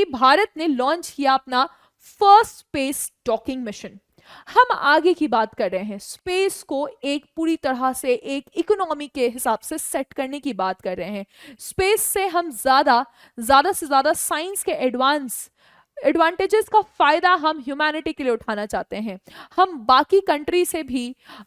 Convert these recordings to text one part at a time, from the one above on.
कि भारत ने लॉन्च किया अपना फर्स्ट स्पेस डॉकिंग मिशन। हम आगे की बात कर रहे हैं, स्पेस को एक पूरी तरह से एक इकोनॉमी के हिसाब से सेट करने की बात कर रहे हैं। स्पेस से हम ज्यादा से ज्यादा साइंस के एडवांटेजेस का फायदा हम ह्यूमैनिटी के लिए उठाना चाहते हैं। हम बाकी कंट्री से भी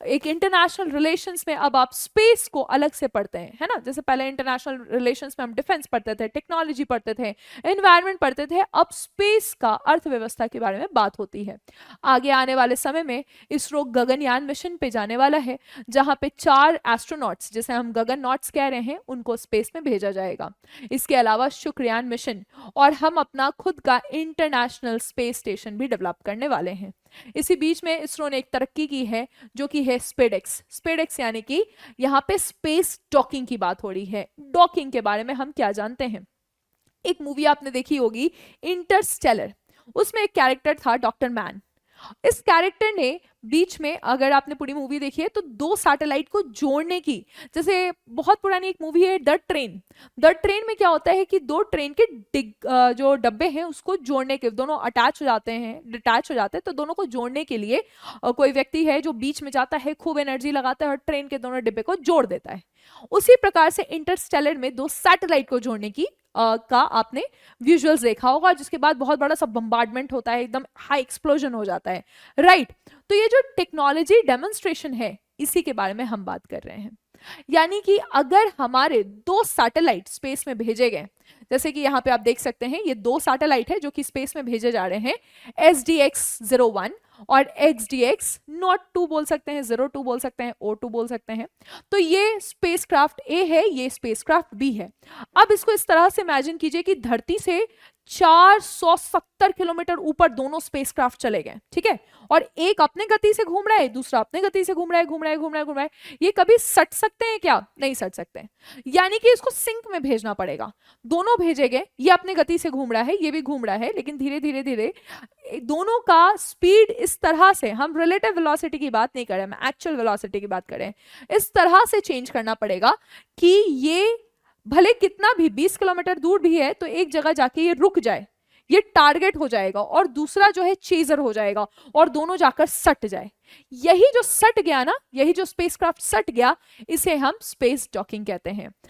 एक इंटरनेशनल रिलेशंस में अब आप स्पेस को अलग से पढ़ते हैं, है ना। जैसे पहले इंटरनेशनल रिलेशंस में हम डिफेंस पढ़ते थे, टेक्नोलॉजी पढ़ते थे, एनवायरनमेंट पढ़ते थे, अब स्पेस का अर्थव्यवस्था के बारे में बात होती है। आगे आने वाले समय में इसरो गगनयान मिशन पे जाने वाला है, जहां पे 4 एस्ट्रोनॉट्स, जिसे हम गगन नॉट्स कह रहे हैं, उनको स्पेस में भेजा जाएगा। इसके अलावा शुक्रयान मिशन, और हम अपना खुद का इंटरनेशनल स्पेस स्टेशन भी डेवलप करने वाले हैं। इसी बीच में इसरो ने एक तरक्की की है जो कि है स्पेडेक्स। स्पेडेक्स यानी कि यहाँ पे स्पेस डॉकिंग की बात हो रही है। डॉकिंग के बारे में हम क्या जानते हैं, एक मूवी आपने देखी होगी इंटरस्टेलर, उसमें एक कैरेक्टर था डॉक्टर मैन। इस कैरेक्टर ने बीच में, अगर आपने पूरी मूवी देखी है तो 2 सैटेलाइट को जोड़ने की, जैसे बहुत पुरानी एक मूवी है द ट्रेन। द ट्रेन में क्या होता है कि 2 ट्रेन के जो डब्बे हैं उसको जोड़ने के, दोनों अटैच हो जाते हैं, डिटैच हो जाते हैं, तो दोनों को जोड़ने के लिए कोई व्यक्ति है जो बीच में जाता है, खूब एनर्जी लगाता है और ट्रेन के दोनों डिब्बे को जोड़ देता है। उसी प्रकार से इंटरस्टेलर में 2 सैटेलाइट को जोड़ने की का आपने विजुअल्स देखा होगा, जिसके बाद बहुत बड़ा सा बम्बार्डमेंट होता है, एकदम हाई एक्सप्लोजन हो जाता है, राइट। तो ये जो टेक्नोलॉजी डेमोन्स्ट्रेशन है, इसी के बारे में हम बात कर रहे हैं। यानी कि अगर हमारे 2 सैटेलाइट स्पेस में भेजे गए, जैसे कि यहाँ पे आप देख सकते हैं, ये 2 सैटेलाइट है जो कि स्पेस में भेजे जा रहे हैं, SDX-01 और XDX-02 बोल सकते हैं, 02 बोल सकते हैं, O2 बोल सकते हैं। तो ये स्पेसक्राफ्ट ए है, ये स्पेसक्राफ्ट बी है। अब इसको इस तरह से इमेजिन कीजिए कि धरती से 470 किलोमीटर ऊपर दोनों स्पेसक्राफ्ट चले गए, ठीक है, और एक अपने गति से घूम रहा है, दूसरा अपने गति से घूम रहा है। ये कभी सट सकते हैं क्या? नहीं सट सकते हैं। यानी कि इसको सिंक में भेजना पड़ेगा। दोनों भेजेंगे, ये अपने गति से घूम रहा है, ये भी घूम रहा है, लेकिन धीरे धीरे धीरे दोनों का स्पीड इस तरह से, हम रिलेटिव वेलोसिटी की बात नहीं कर रहे, हम एक्चुअल वेलोसिटी की बात कर रहे हैं, इस तरह से चेंज करना पड़ेगा कि ये भले कितना भी 20 किलोमीटर दूर भी है तो एक जगह जाके ये रुक जाए, ये टारगेट हो जाएगा, और दूसरा जो है चेजर हो जाएगा, और दोनों जाकर सट जाए। यही जो सट गया ना, यही जो स्पेसक्राफ्ट सट गया, इसे हम स्पेस डॉकिंग कहते हैं।